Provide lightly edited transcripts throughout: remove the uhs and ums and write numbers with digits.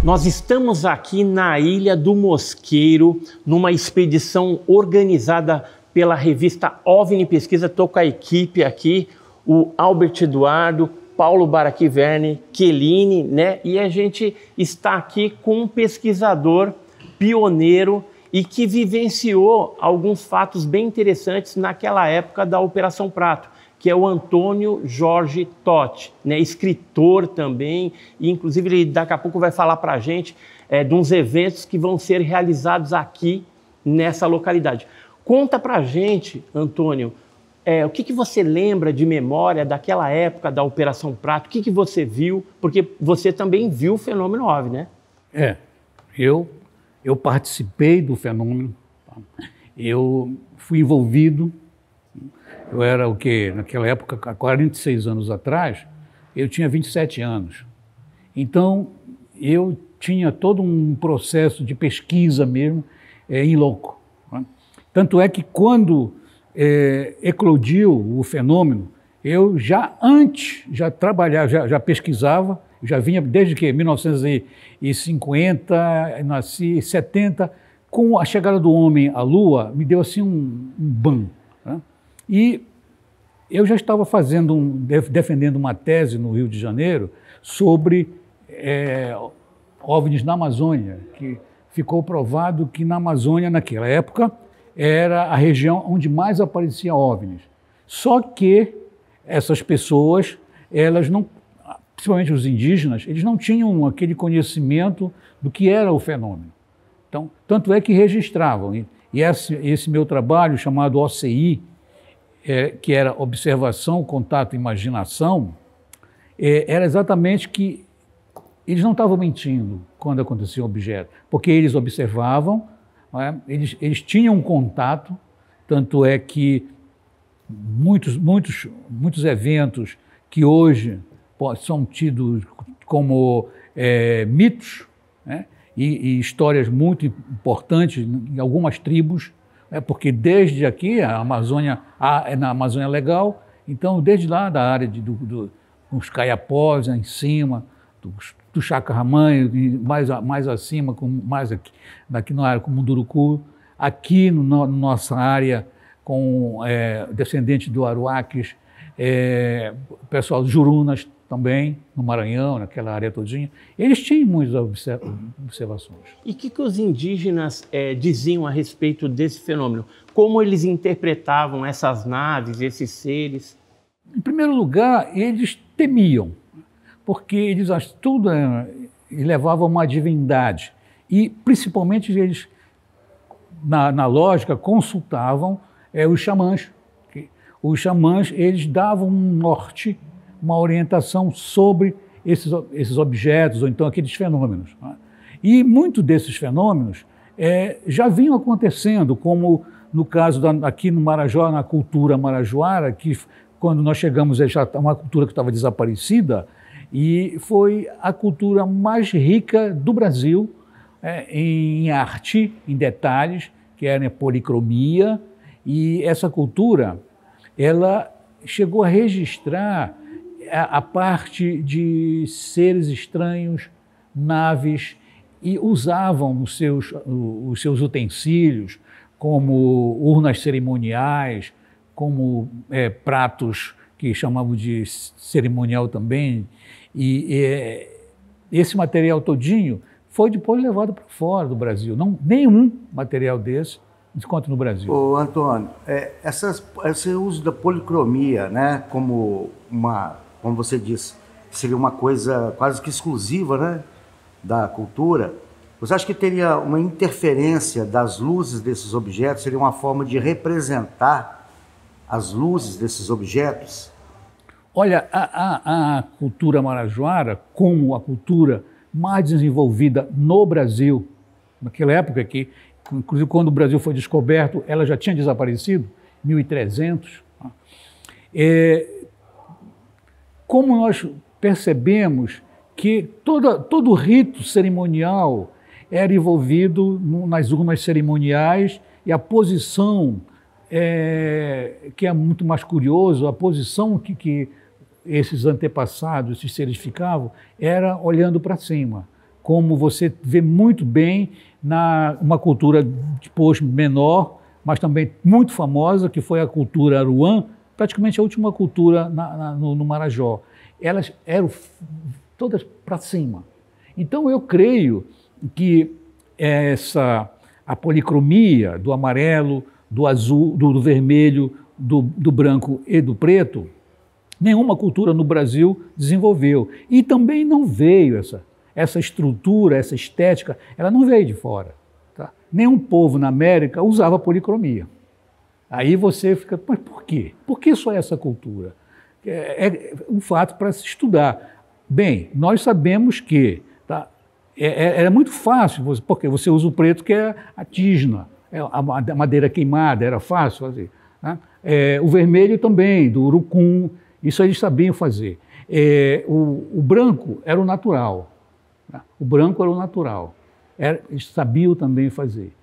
Nós estamos aqui na Ilha do Mosqueiro, numa expedição organizada pela revista OVNI Pesquisa. Estou com a equipe aqui, o Albert Eduardo, Paulo Barachiverni, Chiellini, né? E a gente está aqui com um pesquisador pioneiro e que vivenciou alguns fatos bem interessantes naquela época da Operação Prato, que é o Antônio Jorge Totti, né, escritor também, e inclusive ele daqui a pouco vai falar para a gente de uns eventos que vão ser realizados aqui nessa localidade. Conta para a gente, Antônio, o que você lembra de memória daquela época da Operação Prato, o que você viu, porque você também viu o fenômeno OVNI, né? Eu participei do fenômeno, eu fui envolvido. Eu era o quê? Naquela época, há 46 anos atrás, eu tinha 27 anos. Então, eu tinha todo um processo de pesquisa mesmo, em loco. Né? Tanto é que quando eclodiu o fenômeno, eu já trabalhava, já pesquisava, já vinha desde que 1950, nasci em 70, com a chegada do homem à Lua, me deu assim um banho. Né? E eu já estava defendendo uma tese no Rio de Janeiro sobre OVNIs na Amazônia, que ficou provado que na Amazônia, naquela época, era a região onde mais aparecia OVNIs. Só que essas pessoas, elas não, principalmente os indígenas, eles não tinham aquele conhecimento do que era o fenômeno. Então, tanto é que registravam. E esse meu trabalho, chamado OCI, que era Observação, Contato e Imaginação, era exatamente que eles não estavam mentindo quando acontecia um objeto, porque eles observavam, eles tinham um contato, tanto é que muitos eventos que hoje são tidos como mitos, né, e histórias muito importantes em algumas tribos, porque desde aqui, na Amazônia Legal, então desde lá da área dos Caiapós, em cima, do Chacaramanho, mais acima, daqui na área com Munduruku, aqui na nossa área com descendentes do Aruaques, pessoal dos Jurunas também, no Maranhão, naquela área todinha, eles tinham muitas observações. E o que os indígenas diziam a respeito desse fenômeno? Como eles interpretavam essas naves, esses seres? Em primeiro lugar, eles temiam, porque eles tudo levavam a uma divindade. E, principalmente, eles, na lógica, consultavam os xamãs. Os xamãs, eles davam um norte, uma orientação sobre esses objetos, ou então aqueles fenômenos. Né? E muitos desses fenômenos já vinham acontecendo, como no caso aqui no Marajó, na cultura marajoara, que quando nós chegamos, já uma cultura que estava desaparecida, e foi a cultura mais rica do Brasil em arte, em detalhes, que era a policromia, e essa cultura, ela chegou a registrar a parte de seres estranhos, naves, e usavam os seus utensílios, como urnas cerimoniais, como pratos que chamavam de cerimonial também. E esse material todinho foi depois levado para fora do Brasil. Nenhum material desse se encontra no Brasil. Ô, Antônio, esse uso da policromia, né, como você disse, seria uma coisa quase que exclusiva, né, da cultura. Você acha que teria uma interferência das luzes desses objetos? Seria uma forma de representar as luzes desses objetos? Olha, a cultura marajoara, como a cultura mais desenvolvida no Brasil, naquela época que, inclusive quando o Brasil foi descoberto, ela já tinha desaparecido, 1300. Como nós percebemos que todo o rito cerimonial era envolvido nas urnas cerimoniais, e a posição, que é muito mais curioso, a posição que esses antepassados, esses seres ficavam, era olhando para cima, como você vê muito bem uma cultura depois menor, mas também muito famosa, que foi a cultura Aruan, praticamente a última cultura no Marajó. Elas eram todas para cima. Então eu creio que a policromia do amarelo, do azul, do vermelho, do branco e do preto, nenhuma cultura no Brasil desenvolveu. E também não veio essa estrutura, essa estética, ela não veio de fora. Tá? Nenhum povo na América usava policromia. Aí você fica, mas por quê? Por que só essa cultura? É um fato para se estudar. Bem, nós sabemos que era muito fácil, porque você usa o preto, que é a tisna, a madeira queimada, era fácil fazer. Né? O vermelho também, do urucum, isso eles sabiam fazer. O branco era o natural. Né? O branco era o natural. Eles sabiam também fazer.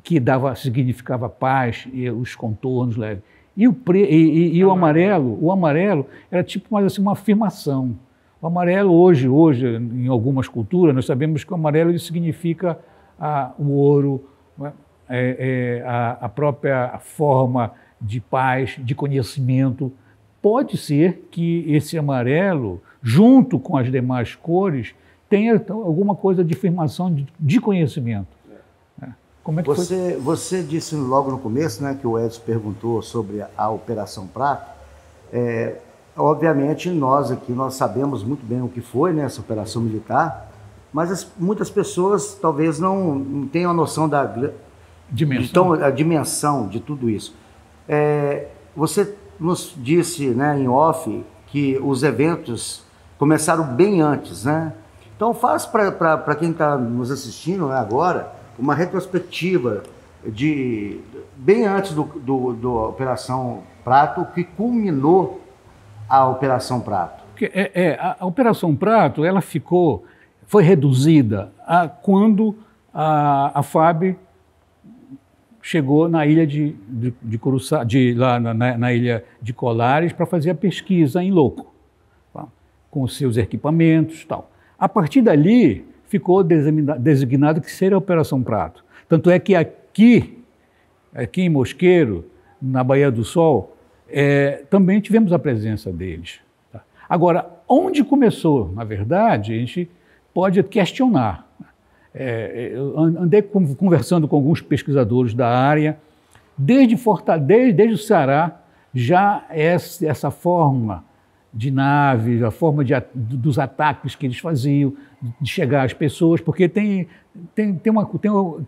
Que significava paz, e os contornos leves. E o amarelo era tipo mais assim, uma afirmação. O amarelo hoje, em algumas culturas, nós sabemos que o amarelo ele significa o ouro, a própria forma de paz, de conhecimento. Pode ser que esse amarelo, junto com as demais cores, tenha alguma coisa de afirmação de conhecimento. Como é que você disse logo no começo, né, que o Edson perguntou sobre a Operação Prato. Obviamente, nós sabemos muito bem o que foi, né, essa operação militar, mas muitas pessoas talvez não tenham a noção da dimensão de tudo isso. Você nos disse, né, em off, que os eventos começaram bem antes, né? Então faz para quem está nos assistindo, né, agora uma retrospectiva de bem antes do Operação Prato, que culminou a Operação Prato. A Operação Prato ela foi reduzida quando a FAB chegou na ilha de Curuçá, lá na ilha de Colares, para fazer a pesquisa em loco, tá? Com os seus equipamentos e tal. A partir dali, ficou designado que seria a Operação Prato. Tanto é que aqui em Mosqueiro, na Baía do Sol, também tivemos a presença deles. Tá? Agora, onde começou, na verdade, a gente pode questionar. Eu andei conversando com alguns pesquisadores da área, desde o Ceará, já essa forma de naves, a forma dos ataques que eles faziam, de chegar às pessoas, porque tem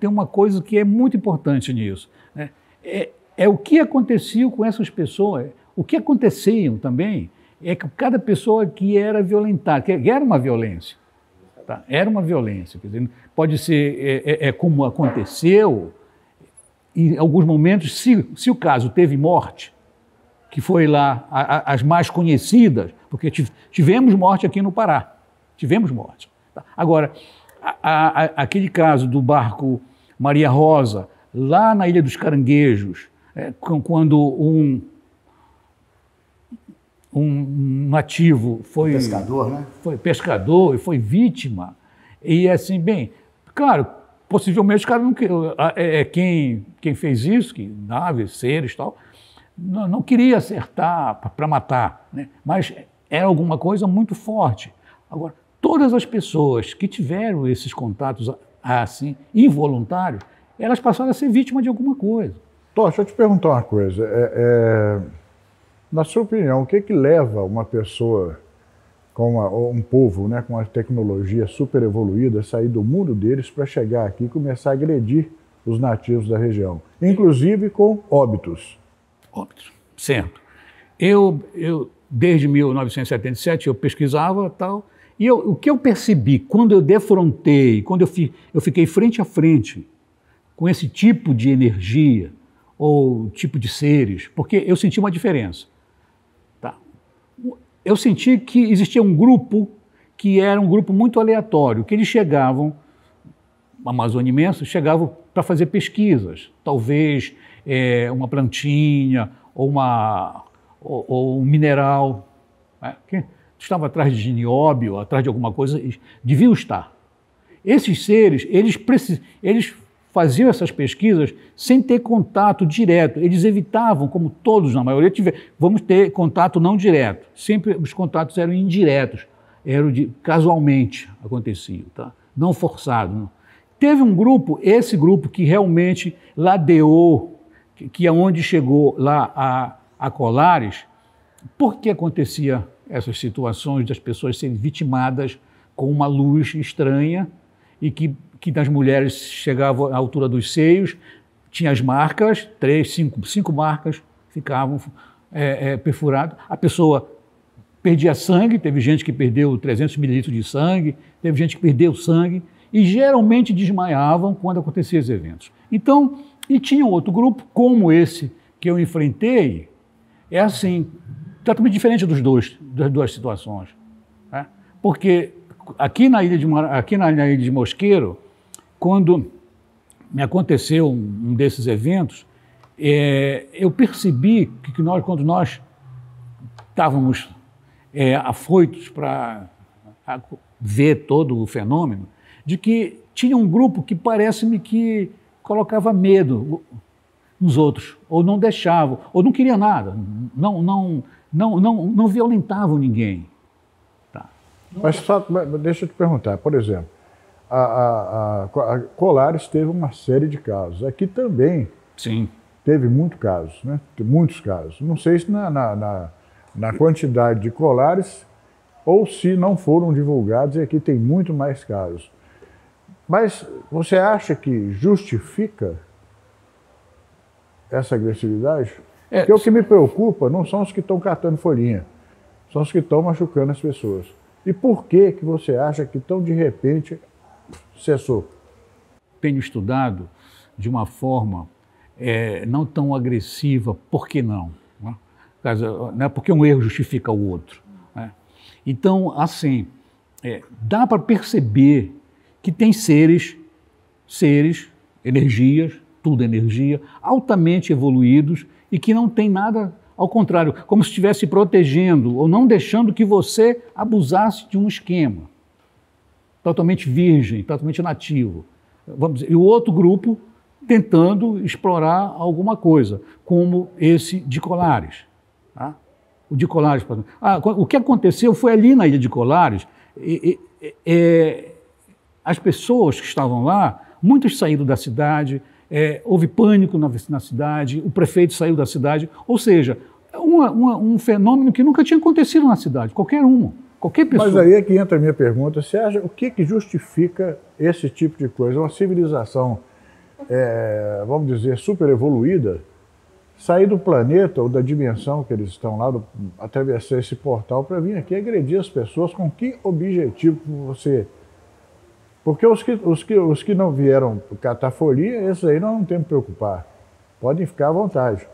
uma coisa que é muito importante nisso. Né? O que acontecia com essas pessoas, o que aconteciam também, é que cada pessoa que era violentada, que era uma violência. Tá? Era uma violência. Quer dizer, pode ser como aconteceu, em alguns momentos, se o caso teve morte, que foi lá as mais conhecidas, porque tivemos morte aqui no Pará, tivemos morte. Tá? Agora, aquele caso do barco Maria Rosa, lá na Ilha dos Caranguejos, quando um nativo foi pescador, né? Foi pescador e foi vítima. E assim, bem, claro, possivelmente os caras não quem fez isso, que naves, seres e tal, não queria acertar para matar, né? Mas era alguma coisa muito forte. Agora, todas as pessoas que tiveram esses contatos assim involuntários, elas passaram a ser vítimas de alguma coisa. Tó, deixa eu te perguntar uma coisa. Na sua opinião, o que leva uma pessoa, um povo, né, com uma tecnologia super evoluída, a sair do mundo deles para chegar aqui e começar a agredir os nativos da região, inclusive com óbitos? Óbitos, certo. Eu desde 1977, eu pesquisava tal, e o que eu percebi quando eu defrontei, quando eu fiquei frente a frente com esse tipo de energia ou tipo de seres, porque eu senti uma diferença. Tá? Eu senti que existia um grupo que era um grupo muito aleatório, que eles chegavam, a Amazônia imensa, chegavam para fazer pesquisas, talvez uma plantinha ou um mineral, né, que estava atrás de nióbio, atrás de alguma coisa, deviam estar. esses seres, eles faziam essas pesquisas sem ter contato direto. Eles evitavam, como todos na maioria, vamos ter contato não direto. Sempre os contatos eram indiretos, casualmente aconteciam, tá? Não forçado. Não. Teve um grupo, esse grupo que realmente ladeou, que é onde chegou lá a Colares. Por que acontecia essas situações das pessoas serem vitimadas com uma luz estranha e que das mulheres chegava à altura dos seios, tinha as marcas, 5 marcas ficavam perfuradas, a pessoa perdia sangue, teve gente que perdeu 300 mililitros de sangue, teve gente que perdeu sangue, e geralmente desmaiavam quando aconteciam esses eventos. Então, e tinha outro grupo, como esse que eu enfrentei, é assim, totalmente diferente das duas situações. Né? Porque aqui na ilha de Mosqueiro, quando me aconteceu um desses eventos, eu percebi que quando nós estávamos afoitos para ver todo o fenômeno, de que tinha um grupo que parece-me que colocava medo nos outros, ou não deixava, ou não queria nada, não violentavam ninguém. Tá. Mas deixa eu te perguntar, por exemplo, a Colares teve uma série de casos. Aqui também Sim. teve muitos casos. Não sei se na quantidade de Colares ou se não foram divulgados, e aqui tem muito mais casos. Mas você acha que justifica essa agressividade? Porque o que me preocupa não são os que estão catando folhinha, são os que estão machucando as pessoas. E por que você acha que tão de repente cessou? Tenho estudado de uma forma não tão agressiva, por que não? Não é porque um erro justifica o outro. Né? Então, assim, dá para perceber que tem seres, energias, tudo energia, altamente evoluídos e que não tem nada, ao contrário, como se estivesse protegendo ou não deixando que você abusasse de um esquema totalmente virgem, totalmente nativo. Vamos dizer, e o outro grupo tentando explorar alguma coisa, como esse de Colares. Tá? O de Colares, por exemplo. O que aconteceu foi ali na ilha de Colares, as pessoas que estavam lá, muitas saíram da cidade, houve pânico na cidade, o prefeito saiu da cidade, ou seja, um fenômeno que nunca tinha acontecido na cidade, qualquer pessoa. Mas aí é que entra a minha pergunta, você acha o que justifica esse tipo de coisa? Uma civilização, vamos dizer, super evoluída, sair do planeta ou da dimensão que eles estão lá, atravessar esse portal para vir aqui agredir as pessoas, com que objetivo você... Porque os que não vieram catar folhinha, esses aí nós não temos que preocupar. Podem ficar à vontade.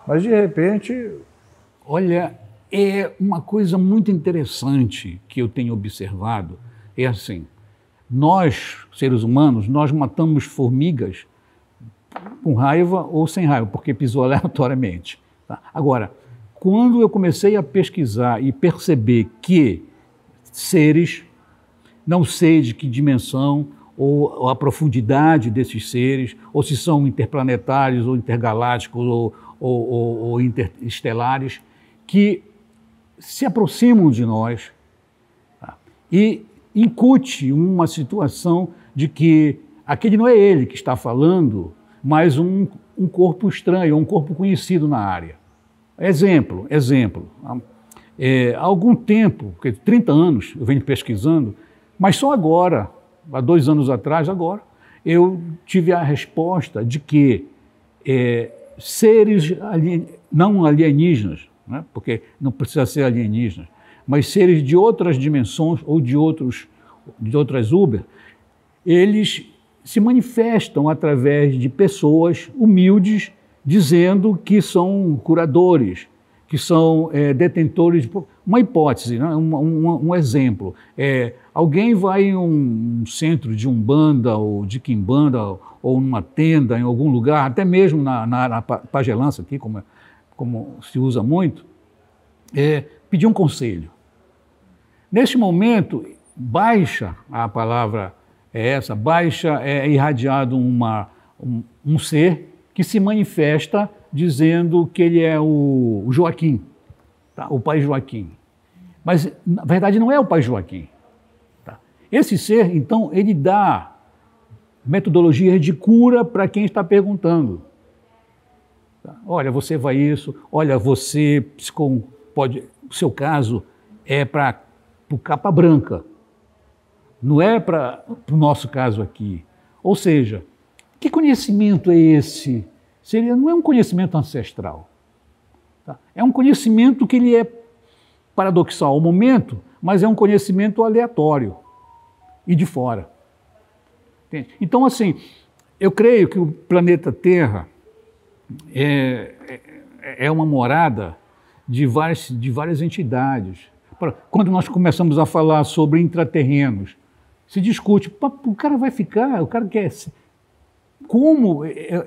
Mas, de repente... Olha, é uma coisa muito interessante que eu tenho observado. É assim, nós, seres humanos, nós matamos formigas com raiva ou sem raiva, porque pisou aleatoriamente. Tá? Agora, quando eu comecei a pesquisar e perceber que seres... Não sei de que dimensão ou a profundidade desses seres, ou se são interplanetários ou intergalácticos ou interestelares, que se aproximam de nós, tá? E incute uma situação de que aquele não é ele que está falando, mas um corpo estranho, um corpo conhecido na área. Exemplo. Há algum tempo, 30 anos, eu venho pesquisando, mas só agora, há 2 anos atrás, eu tive a resposta de que seres não alienígenas, né, porque não precisa ser alienígenas, mas seres de outras dimensões ou de outras Uber, eles se manifestam através de pessoas humildes dizendo que são curadores, que são detentores de... Uma hipótese, né? um exemplo. Alguém vai em um centro de Umbanda ou de Quimbanda ou numa tenda em algum lugar, até mesmo na pagelança aqui, como se usa muito, pedir um conselho. Neste momento, baixa a palavra é essa. Baixa é irradiado um ser que se manifesta dizendo que ele é o Joaquim, tá? O pai Joaquim. Mas, na verdade, não é o pai Joaquim. Tá? Esse ser, então, ele dá metodologias de cura para quem está perguntando. Tá? Olha, você vai isso, olha, você pode, o seu caso é para o capa branca, não é para o nosso caso aqui. Ou seja, que conhecimento é esse? Não é um conhecimento ancestral. Tá? É um conhecimento que ele é paradoxal ao momento, mas é um conhecimento aleatório e de fora. Entende? Então, assim, eu creio que o planeta Terra é uma morada de várias entidades. Quando nós começamos a falar sobre intraterrenos, se discute, o cara vai ficar, o cara quer... Como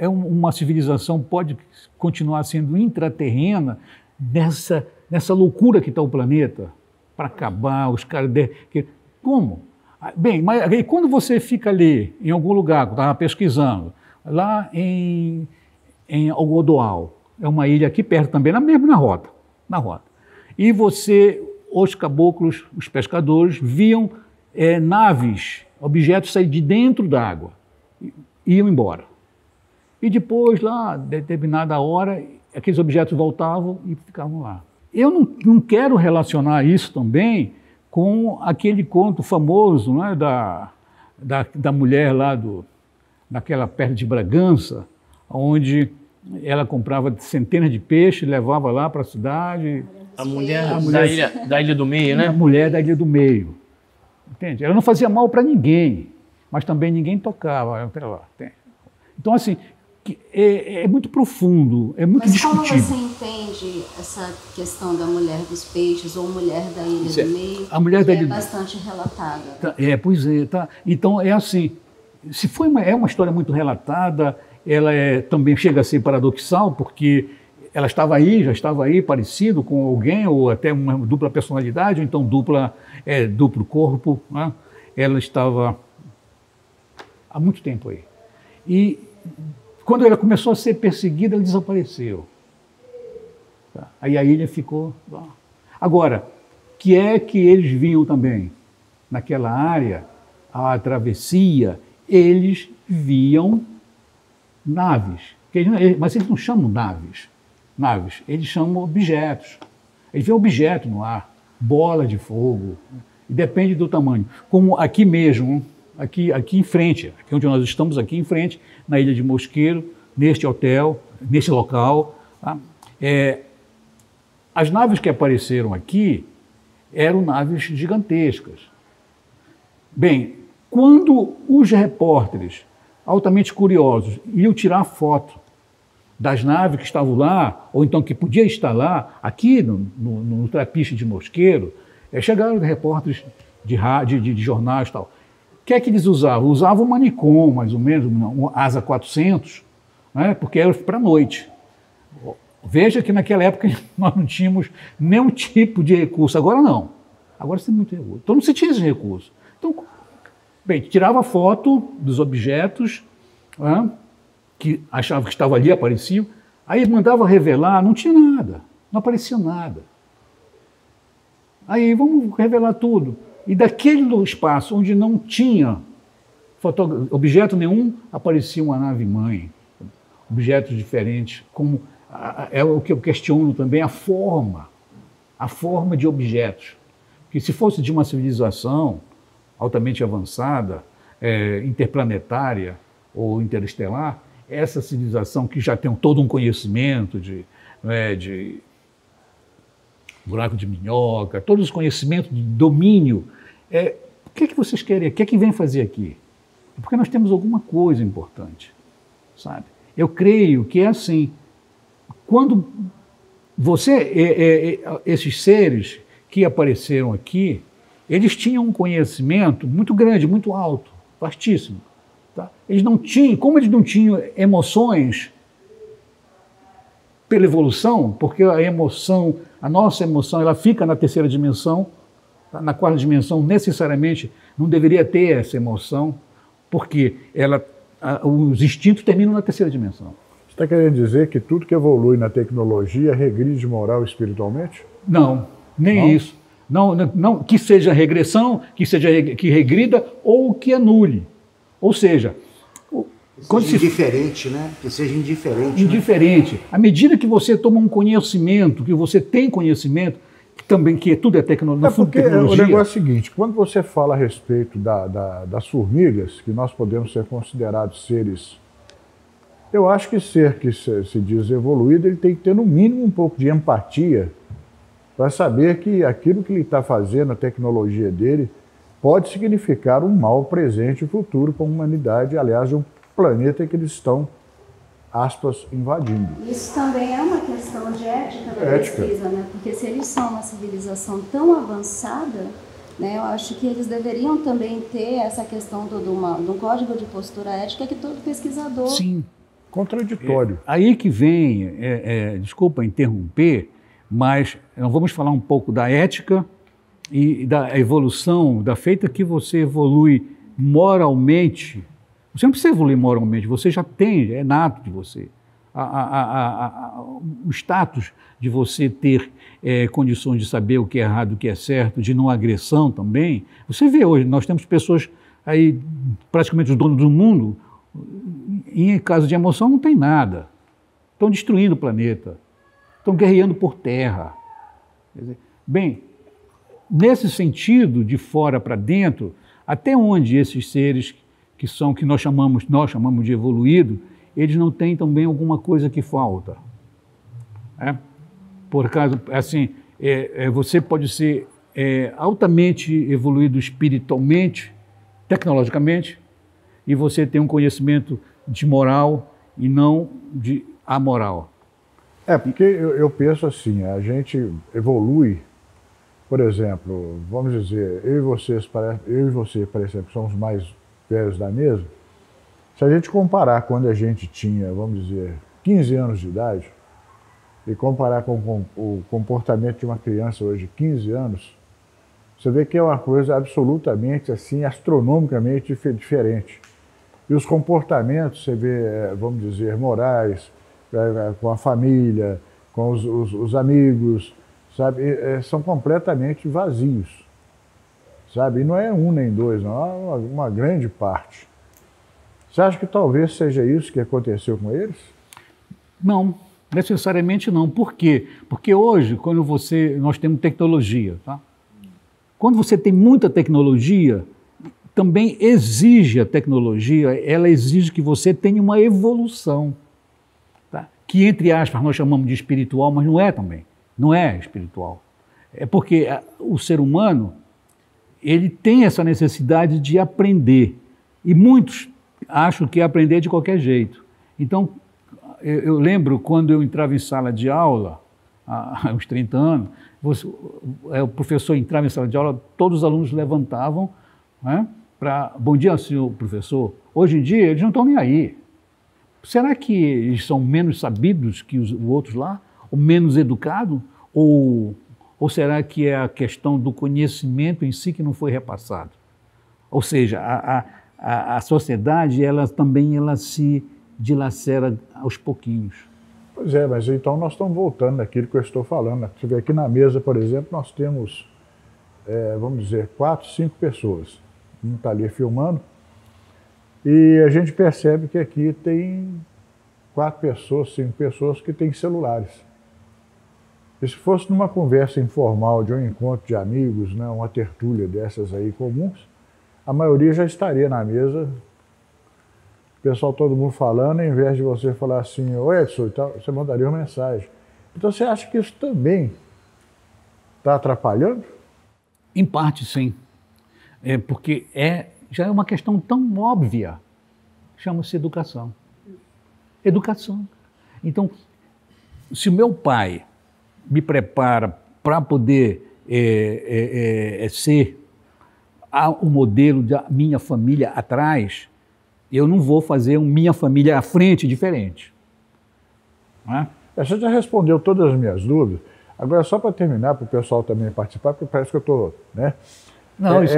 uma civilização pode continuar sendo intraterrena nessa loucura que está o planeta? Para acabar, os caras... Como? Bem, mas quando você fica ali, em algum lugar, que eu estava pesquisando, lá em Algodoal, é uma ilha aqui perto também, na rota. E os caboclos, os pescadores, viam naves, objetos sair de dentro d'água, iam embora. E depois, lá, determinada hora, aqueles objetos voltavam e ficavam lá. Eu não quero relacionar isso também com aquele conto famoso, não é, da mulher lá daquela perto de Bragança, onde ela comprava centenas de peixes, levava lá para a cidade. A mulher da Ilha do Meio, né? A mulher da Ilha do Meio. Entende? Ela não fazia mal para ninguém, mas também ninguém tocava. Então, assim, é muito profundo, é muito discutível. Mas como você entende essa questão da mulher dos peixes ou mulher da Ilha do Meio? A mulher da Ilha bastante relatada. Tá, pois é. Tá. Então, é assim, é uma história muito relatada, ela também chega a ser paradoxal, porque ela já estava aí, parecido com alguém, ou até uma dupla personalidade, ou então duplo corpo, né? Ela estava há muito tempo aí. E quando ela começou a ser perseguida, ela desapareceu. Tá? Aí a ilha ficou lá. Agora, que eles viam também? Naquela área, a travessia, eles viam naves. Mas eles não chamam naves, eles chamam objetos. Eles veem objeto no ar, bola de fogo, e depende do tamanho. Como aqui mesmo, aqui em frente, aqui onde nós estamos, aqui em frente, na Ilha de Mosqueiro, neste hotel, neste local. Tá? As naves que apareceram aqui eram naves gigantescas. Bem, quando os repórteres, altamente curiosos, iam tirar foto das naves que estavam lá, ou então que podia estar lá, aqui no Trapiche de Mosqueiro, chegaram repórteres de jornais e tal. O que é que eles usavam? Usavam um Manicom, mais ou menos, um Asa 400, né, porque era para a noite. Veja que naquela época nós não tínhamos nenhum tipo de recurso. Agora não. Agora se tem muito recurso. Então não se tinha esse recurso. Então, bem, tirava foto dos objetos, né, que achavam que estavam ali, apareciam, aí mandava revelar, não tinha nada, não aparecia nada. Aí vamos revelar tudo. E daquele espaço onde não tinha objeto nenhum, aparecia uma nave-mãe, objetos diferentes, como é o que eu questiono também, a forma de objetos. Que se fosse de uma civilização altamente avançada, interplanetária ou interestelar, essa civilização que já tem todo um conhecimento de buraco de minhoca, todos os conhecimentos de domínio, o que é que vocês querem? O que é que vem fazer aqui? Porque nós temos alguma coisa importante, sabe? Eu creio que é assim, quando esses seres que apareceram aqui, eles tinham um conhecimento muito grande, muito alto, vastíssimo. Tá? Eles não tinham, como eles não tinham emoções pela evolução, porque a nossa emoção, ela fica na terceira dimensão, tá? Na quarta dimensão necessariamente não deveria ter essa emoção, porque os instintos terminam na terceira dimensão. Você está querendo dizer que tudo que evolui na tecnologia regride moral e espiritualmente? Não, nem Não? isso. Não, que seja regressão, que regrida ou que anule. Ou seja, Que seja indiferente, né? Que seja indiferente. Indiferente. Né? À medida que você toma um conhecimento, que você tem conhecimento, que tudo é tecnologia. Porque o negócio é o seguinte, quando você fala a respeito das formigas, que nós podemos ser considerados seres, eu acho que ser que se diz evoluído, ele tem que ter no mínimo um pouco de empatia para saber que aquilo que ele está fazendo, a tecnologia dele, pode significar um mal presente e futuro para a humanidade, aliás, um planeta que eles estão, aspas, invadindo. Isso também é uma questão de ética da pesquisa, né? Porque se eles são uma civilização tão avançada, né, eu acho que eles deveriam também ter essa questão de um código de postura ética que todo pesquisador... Sim. Contraditório. Aí que vem, desculpa interromper, mas nós vamos falar um pouco da ética e da evolução, da feita que você evolui moralmente. Você não precisa evoluir moralmente, você já tem, é nato de você. O status de você ter condições de saber o que é errado, o que é certo, de não agressão também. Você vê hoje, nós temos pessoas aí, praticamente os donos do mundo, em caso de emoção não tem nada. Estão destruindo o planeta, estão guerreando por terra. Quer dizer, bem, nesse sentido, de fora para dentro, até onde esses seres que nós chamamos de evoluído, eles não têm também alguma coisa que falta. Por causa, assim, você pode ser altamente evoluído espiritualmente, tecnologicamente, e você tem um conhecimento de moral e não de amoral. Porque eu penso assim, a gente evolui, por exemplo, vamos dizer, eu e você, por exemplo, somos mais velhos da mesa. Se a gente comparar quando a gente tinha, vamos dizer, 15 anos de idade, e comparar com o comportamento de uma criança hoje de 15 anos, você vê que é uma coisa absolutamente, assim, astronomicamente diferente. E os comportamentos, você vê, vamos dizer, morais, com a família, com os amigos, sabe, são completamente vazios, sabe? E não é um nem dois, não, é uma grande parte. Você acha que talvez seja isso que aconteceu com eles? Não, necessariamente não. Por quê? Porque hoje, quando nós temos tecnologia, tá? Quando você tem muita tecnologia, também exige a tecnologia, ela exige que você tenha uma evolução, tá? Que, entre aspas, nós chamamos de espiritual, mas não é também. Não é espiritual. É porque o ser humano, ele tem essa necessidade de aprender. E muitos acham que é aprender de qualquer jeito. Então, eu lembro quando eu entrava em sala de aula, há uns 30 anos, o professor entrava em sala de aula, todos os alunos levantavam, né, para bom dia, senhor professor. Hoje em dia, eles não estão nem aí. Será que eles são menos sabidos que os outros lá? Ou menos educados? Ou será que é a questão do conhecimento em si que não foi repassado? Ou seja, a sociedade, ela se dilacera aos pouquinhos. Pois é, mas então nós estamos voltando naquilo que eu estou falando. Você vê aqui na mesa, por exemplo, nós temos, vamos dizer, 4, 5 pessoas. Um está ali filmando, e a gente percebe que aqui tem 4 pessoas, 5 pessoas que têm celulares. E se fosse numa conversa informal de um encontro de amigos, né, uma tertúlia dessas aí comuns, a maioria já estaria na mesa, o pessoal todo mundo falando, em vez de você falar assim, oi Edson, e tal, você mandaria uma mensagem. Então você acha que isso também está atrapalhando? Em parte, sim. Porque já é uma questão tão óbvia, chama-se educação. Educação. Então, se o meu pai me prepara para poder ser o modelo da minha família atrás, eu não vou fazer minha família à frente diferente. Não é? Você já respondeu todas as minhas dúvidas. Agora, só para terminar, para o pessoal também participar, porque parece que eu estou, né? Não, isso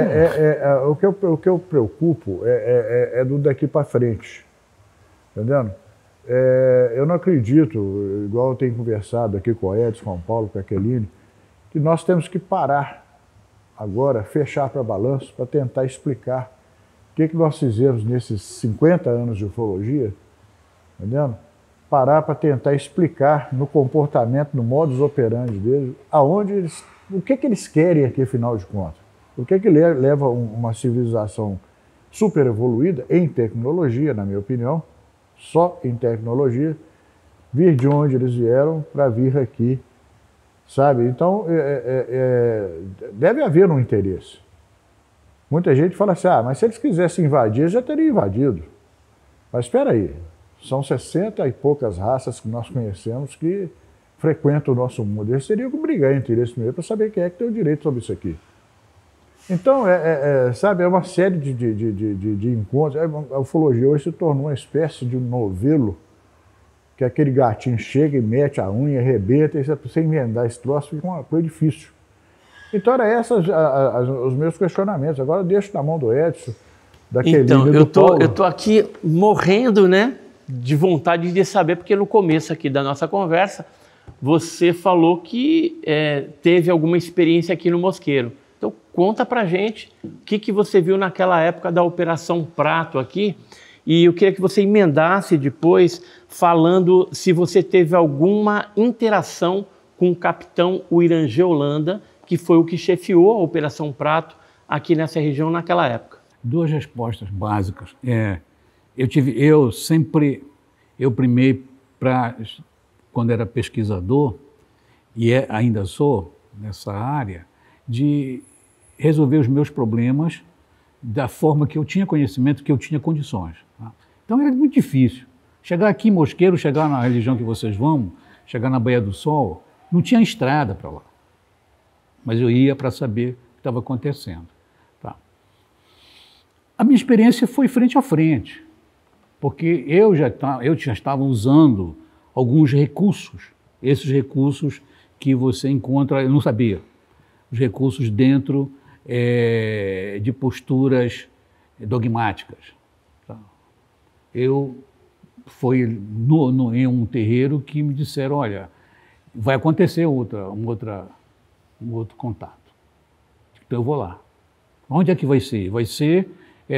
o que eu preocupo é do daqui para frente, entendendo? Eu não acredito, igual eu tenho conversado aqui com o Edson, com o Paulo, com a Aqueline, que nós temos que parar agora, fechar para balanço, para tentar explicar o que nós fizemos nesses 50 anos de ufologia, entendendo? Parar para tentar explicar no comportamento, no modus operandi deles, o que eles querem aqui, afinal de contas. O que leva uma civilização super evoluída em tecnologia, na minha opinião, só em tecnologia, vir de onde eles vieram para vir aqui, sabe? Então, deve haver um interesse. Muita gente fala assim, mas se eles quisessem invadir, eles já teriam invadido. Mas espera aí, são 60 e poucas raças que nós conhecemos que frequentam o nosso mundo. Eles teriam que brigar entre eles primeiro para saber quem é que tem o direito sobre isso aqui. Então, sabe, é uma série de encontros. A ufologia hoje se tornou uma espécie de um novelo, que aquele gatinho chega e mete a unha, arrebenta, e você emendar esse troço fica uma coisa difícil. Então, eram esses os meus questionamentos. Agora eu deixo na mão do Edson, daquele Então, do Paulo. eu tô aqui morrendo, né, de vontade de saber, porque no começo aqui da nossa conversa, você falou que teve alguma experiência aqui no Mosqueiro. Então, conta pra gente o que você viu naquela época da Operação Prato aqui, e eu queria que você emendasse depois falando se você teve alguma interação com o capitão Uirangê Holanda, que foi o que chefiou a Operação Prato aqui nessa região naquela época. Duas respostas básicas. Eu primei para, quando era pesquisador, e ainda sou nessa área, de resolver os meus problemas da forma que eu tinha conhecimento, que eu tinha condições. Tá? Então era muito difícil. Chegar aqui em Mosqueiro, chegar na região que vocês vão, chegar na Baía do Sol, não tinha estrada para lá. Mas eu ia para saber o que estava acontecendo. Tá? A minha experiência foi frente a frente, porque eu já estava usando alguns recursos, esses recursos que você encontra, eu não sabia, os recursos dentro de posturas dogmáticas. Tá? Fui em um terreiro que me disseram, olha, vai acontecer um outro contato. Então eu vou lá. Onde é que vai ser? Vai ser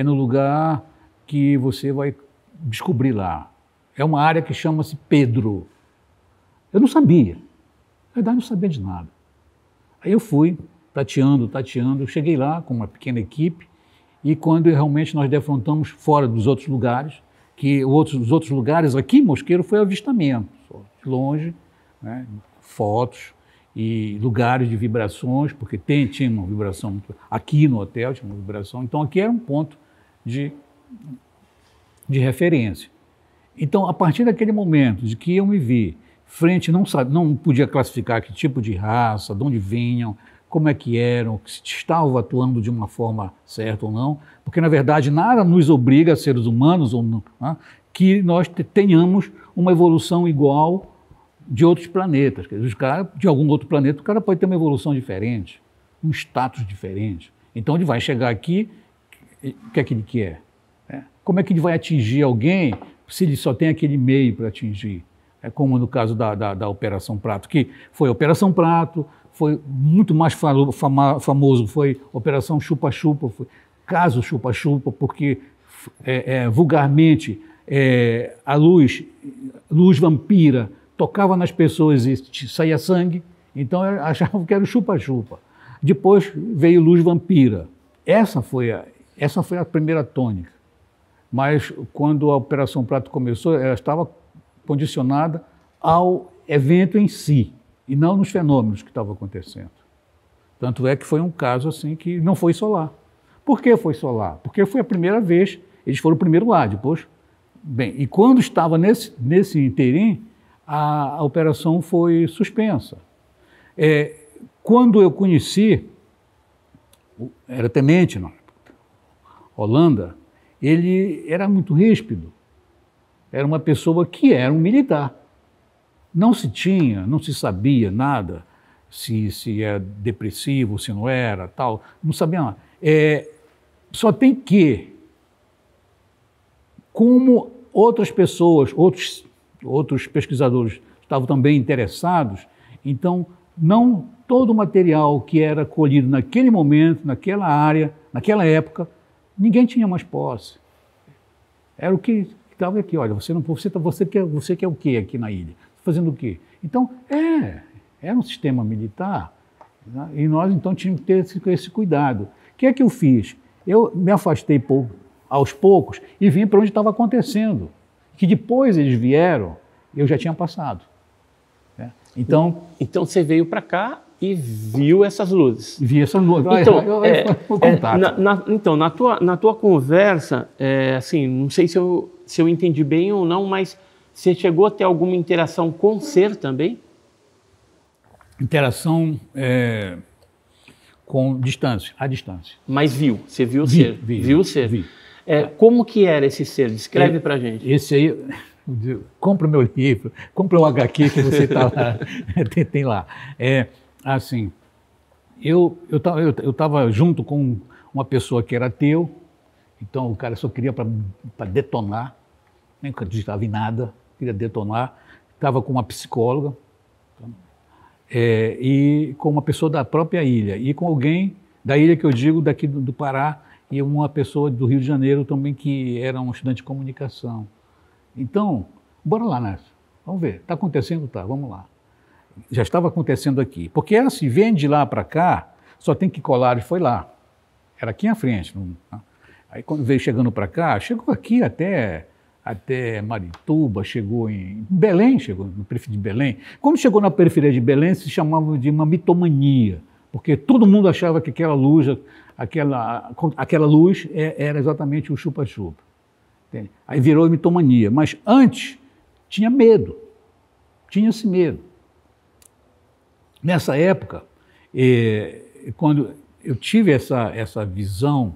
no lugar que você vai descobrir lá. É uma área que chama-se Pedro. Eu não sabia. Na verdade, não sabia de nada. Aí eu fui, tateando, cheguei lá com uma pequena equipe e quando realmente nós defrontamos fora dos outros lugares, os outros lugares aqui em Mosqueiro foi avistamento, de longe, né, fotos e lugares de vibrações, porque tinha uma vibração, aqui no hotel tinha uma vibração, então aqui era um ponto de referência. Então, a partir daquele momento de que eu me vi frente, não podia classificar que tipo de raça, de onde vinham, como é que eram, se estavam atuando de uma forma certa ou não, porque, na verdade, nada nos obriga, seres humanos, ou não, que nós tenhamos uma evolução igual de outros planetas. Quer dizer, os caras, de algum outro planeta, o cara pode ter uma evolução diferente, um status diferente. Então, ele vai chegar aqui, o que é que ele quer? Como é que ele vai atingir alguém se ele só tem aquele meio para atingir? Como no caso da Operação Prato, que foi a Operação Prato, foi muito mais famoso, foi Operação Chupa-Chupa, caso Chupa-Chupa, porque vulgarmente a luz vampira tocava nas pessoas e saía sangue, então achavam que era o chupa-chupa. Depois veio luz vampira. Essa foi a primeira tônica. Mas quando a Operação Prato começou, ela estava condicionada ao evento em si, e não nos fenômenos que estavam acontecendo. Tanto é que foi um caso assim que não foi só lá. Por que foi só lá? Porque foi a primeira vez, eles foram primeiro lá, depois... Bem, e quando estava nesse interim, a operação foi suspensa. Quando eu conheci, era tenente, não, Holanda, ele era muito ríspido, era uma pessoa que era um militar. Não se sabia nada se é depressivo, se não era, tal. Não sabia nada. Só tem que, como outras pessoas, outros pesquisadores estavam também interessados, então não todo o material que era colhido naquele momento, naquela área, naquela época, ninguém tinha mais posse. Era o que estava aqui, olha, você quer o quê aqui na ilha? Fazendo o quê? Então, era um sistema militar, né? E nós então tínhamos que ter esse cuidado. O que é que eu fiz? Eu me afastei aos poucos e vim para onde estava acontecendo. Que depois eles vieram, eu já tinha passado. Né? Então você veio para cá e viu essas luzes. Vi essas luzes. Então, na tua conversa, assim, não sei se eu entendi bem ou não, mas você chegou a ter alguma interação com o ser também? Interação com distância, à distância. Mas você viu o ser? Viu o ser? Vi. Como que era esse ser? Descreve pra gente. Esse aí, compra o meu livro, compra o HQ que você tá lá, tem lá. Assim, eu estava junto com uma pessoa que era ateu, então o cara só queria para detonar, nem acreditava em nada, queria detonar. Estava com uma psicóloga e com uma pessoa da própria ilha, e com alguém da ilha que eu digo, daqui do Pará, e uma pessoa do Rio de Janeiro também que era um estudante de comunicação. Então, bora lá, Nessa. Vamos ver, está acontecendo? Tá, vamos lá. Já estava acontecendo aqui. Porque era assim, vem de lá para cá, só tem que colar, e foi lá. Era aqui à frente. Aí quando veio chegando para cá, chegou aqui até Marituba, chegou em Belém, chegou na periferia de Belém. Quando chegou na periferia de Belém, se chamava de uma mitomania, porque todo mundo achava que aquela luz era exatamente o chupa-chupa. Aí virou mitomania. Mas antes, tinha medo. Tinha-se medo. Nessa época, quando eu tive essa visão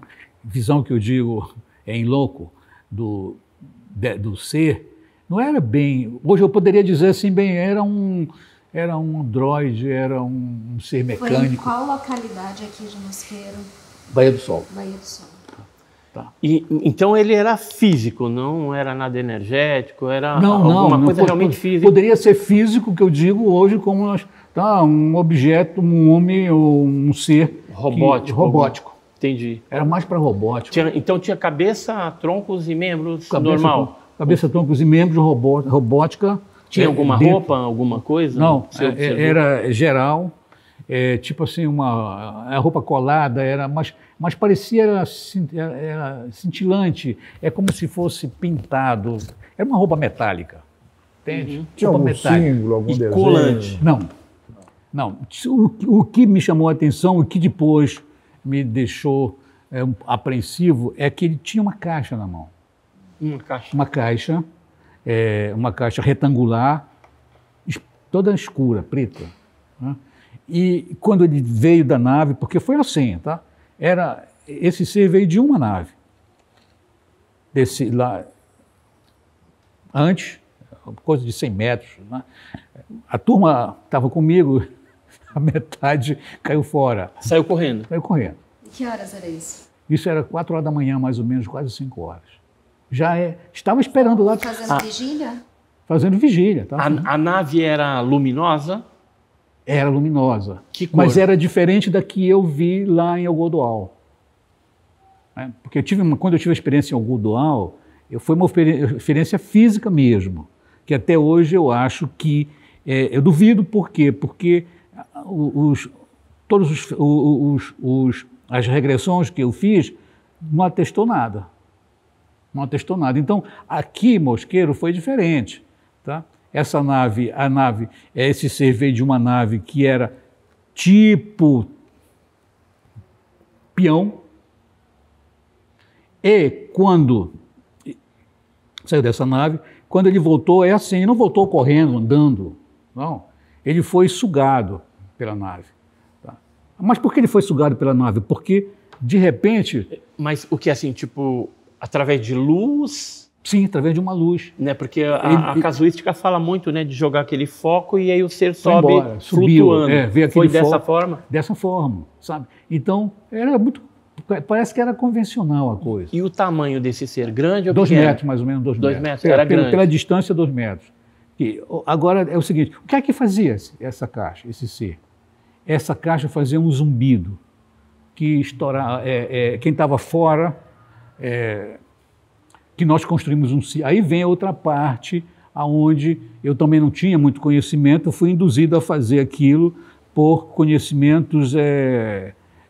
que eu digo em louco, do ser, não era bem... Hoje eu poderia dizer assim, era um androide, era um ser mecânico. Foi em qual localidade aqui de Mosqueiro? Bahia do Sol. Bahia do Sol. Tá. Então ele era físico, não era nada energético, era alguma coisa realmente física? Poderia ser físico, que eu digo hoje como um objeto, um homem ou um ser robótico. Entendi. Era mais para robótico. Então tinha cabeça, troncos e membros normal? Cabeça, troncos e membros, robótica. Tinha alguma roupa, alguma coisa? Não, era geral, tipo assim, a roupa colada, mas parecia era cintilante, como se fosse pintado. Era uma roupa metálica, entende? Tinha algum símbolo, algum desenho? Colante? Não. O que me chamou a atenção, o que depois me deixou apreensivo, é que ele tinha uma caixa na mão. Uma caixa retangular, toda escura, preta. Né? E quando ele veio da nave, porque foi assim, tá? Esse ser veio de uma nave. Lá, antes, coisa de 100 metros. Né? A turma estava comigo, a metade caiu fora. Saiu correndo? Saiu correndo. E que horas era isso? Isso era 4 horas da manhã, mais ou menos, quase 5 horas. Estava esperando lá. Fazendo vigília? Fazendo vigília. Tá? A nave era luminosa? Era luminosa. Que cor? Mas era diferente da que eu vi lá em Algodoal. Porque quando eu tive a experiência em Algodoal, foi uma experiência física mesmo, que até hoje eu acho que... eu duvido por quê? Porque as regressões que eu fiz não atestou nada. Não atestou nada. Então, aqui em Mosqueiro foi diferente. Tá? Esse ser veio de uma nave que era tipo peão. E quando saiu dessa nave, quando ele voltou, ele não voltou correndo, andando. Não. Ele foi sugado pela nave. Tá? Mas por que ele foi sugado pela nave? Porque, de repente... Mas o que assim, tipo... Através de luz? Sim, através de uma luz. Né? Porque a casuística fala muito, né, de jogar aquele foco e aí o ser sobe embora, flutuando. Foi dessa foco, forma? Dessa forma, sabe? Então, era muito... Parece que era convencional a coisa. E o tamanho desse ser? Grande ou 2 pequeno? metros, mais ou menos, 2 metros. 2 metros, era grande. Pela distância, 2 metros. E, agora, é o seguinte, o que é que fazia essa caixa, esse ser? Essa caixa fazia um zumbido que estourava... quem estava fora... que nós construímos um círculo. Aí vem a outra parte, aonde eu também não tinha muito conhecimento, fui induzido a fazer aquilo por conhecimentos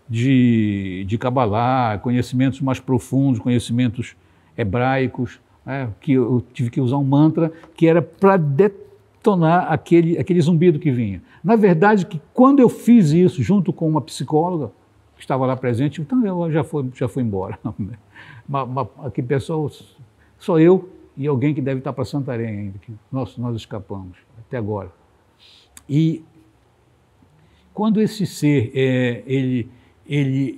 de Kabbalah, conhecimentos mais profundos, conhecimentos hebraicos, que eu tive que usar um mantra que era para detonar aquele zumbido que vinha. Na verdade, que quando eu fiz isso junto com uma psicóloga que estava lá presente, então eu já foi embora. Aqui, pessoal, só eu e alguém que deve estar para Santarém ainda, que nós escapamos até agora. E quando esse ser,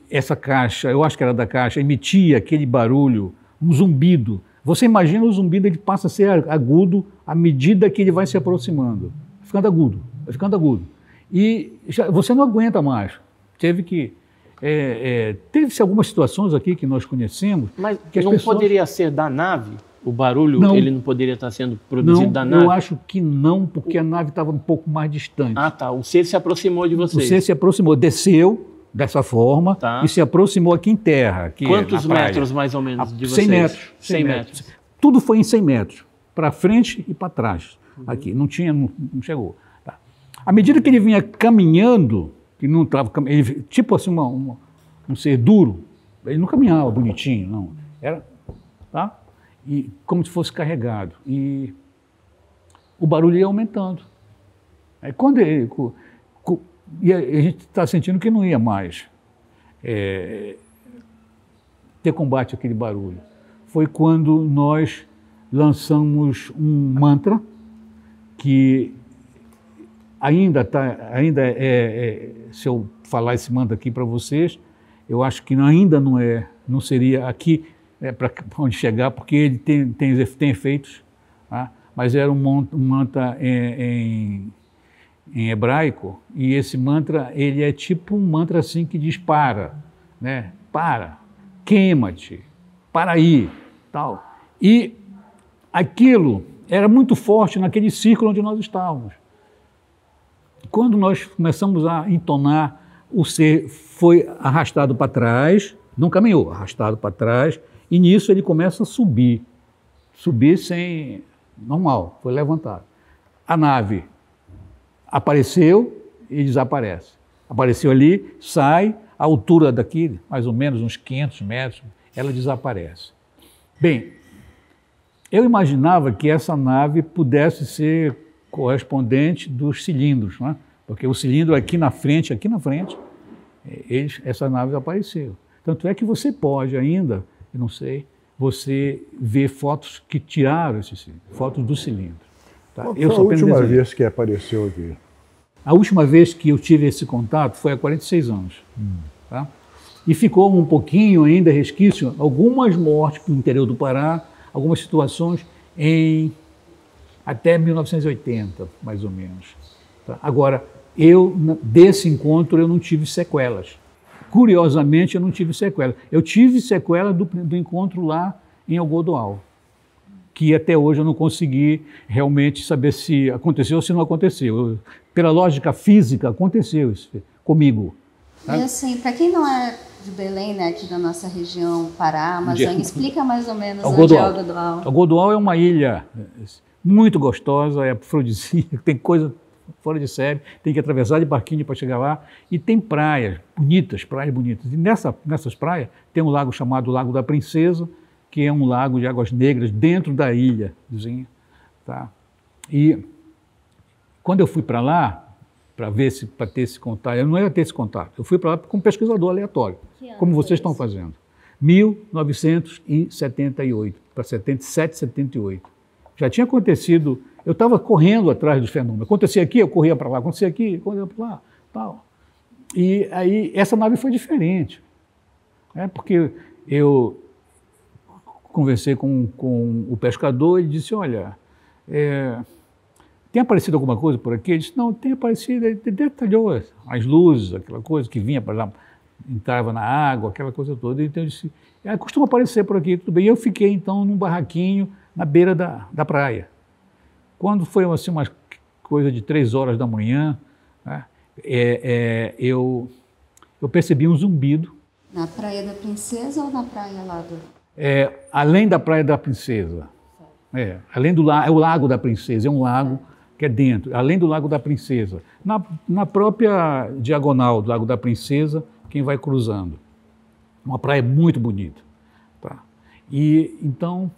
essa caixa, eu acho que era da caixa, emitia aquele barulho, um zumbido. Você imagina o zumbido, ele passa a ser agudo à medida que ele vai se aproximando. Ficando agudo, vai ficando agudo. E você não aguenta mais. Teve-se algumas situações aqui que nós conhecemos. Mas que as não pessoas... poderia ser da nave? O barulho, não, ele não poderia estar sendo produzido da nave? Eu acho que não, porque a nave estava um pouco mais distante. Ah, tá. O ser se aproximou de vocês. O ser se aproximou, desceu dessa forma e se aproximou aqui em terra. Quantos metros, mais ou menos, de vocês? 100 metros. 100 metros. Tudo foi em 100 metros, para frente e para trás. Aqui, não chegou. Tá. À medida que ele vinha caminhando, que não estava tipo assim, um ser duro, ele não caminhava bonitinho, não. Era, tá? E como se fosse carregado. E o barulho ia aumentando. Aí quando e a gente está sentindo que não ia mais ter combate àquele barulho. Foi quando nós lançamos um mantra que se eu falar esse mantra aqui para vocês, eu acho que ainda não seria aqui para onde chegar, porque ele tem efeitos, tá? Mas era um mantra em hebraico, e esse mantra, ele é tipo um mantra assim que diz para, né? Para, queima-te, para aí, tal. E aquilo era muito forte naquele círculo onde nós estávamos. Quando nós começamos a entonar, o ser foi arrastado para trás, não caminhou, arrastado para trás, e nisso ele começa a subir sem normal, foi levantado. A nave apareceu e desaparece. Apareceu ali, sai, a altura daqui, mais ou menos uns 500 metros, ela desaparece. Bem, eu imaginava que essa nave pudesse ser correspondente dos cilindros, né? Porque o cilindro aqui na frente, essa nave apareceu. Tanto é que você pode ainda, eu não sei, você vê fotos que tiraram esse cilindro, fotos do cilindro. Tá? Qual foi a última vez que apareceu aqui? A última vez que eu tive esse contato foi há 46 anos. Tá? E ficou um pouquinho ainda resquício, algumas mortes no interior do Pará, algumas situações até 1980, mais ou menos. Tá? Agora, desse encontro eu não tive sequelas. Curiosamente, eu não tive sequela. Eu tive sequela do encontro lá em Algodoal, que até hoje eu não consegui realmente saber se aconteceu ou se não aconteceu. Pela lógica física, aconteceu isso comigo. Tá? E assim, para quem não é de Belém, né, aqui da nossa região, Pará, Amazônia, explica mais ou menos onde é Algodoal. Algodoal é uma ilha muito gostosa, é afrodisíaca, tem coisa fora de série, tem que atravessar de barquinho para chegar lá, e tem praias bonitas. E nessas praias tem um lago chamado Lago da Princesa, que é um lago de águas negras dentro da ilhazinha. Tá? E quando eu fui para lá, para ter esse contato, eu não ia ter esse contato, eu fui para lá como pesquisador aleatório, como vocês estão fazendo. 1978, para 77, 78. Já tinha acontecido, eu estava correndo atrás dos fenômenos. Acontecia aqui, eu corria para lá, acontecia aqui, eu corria para lá, tal. E aí essa nave foi diferente, porque conversei com o pescador e disse, olha, tem aparecido alguma coisa por aqui? Ele disse, não, tem aparecido, ele detalhou as luzes, aquela coisa que vinha para lá, entrava na água, aquela coisa toda. Então eu disse, costuma aparecer por aqui, tudo bem. E eu fiquei então num barraquinho na beira da praia. Quando foi assim, uma coisa de 3 horas da manhã, né, eu percebi um zumbido. Na Praia da Princesa ou na praia lá do... Além da Praia da Princesa. Além do lago, é o Lago da Princesa, é um lago que é dentro, além do Lago da Princesa. Na própria diagonal do Lago da Princesa, quem vai cruzando. Uma praia muito bonita. Tá? E então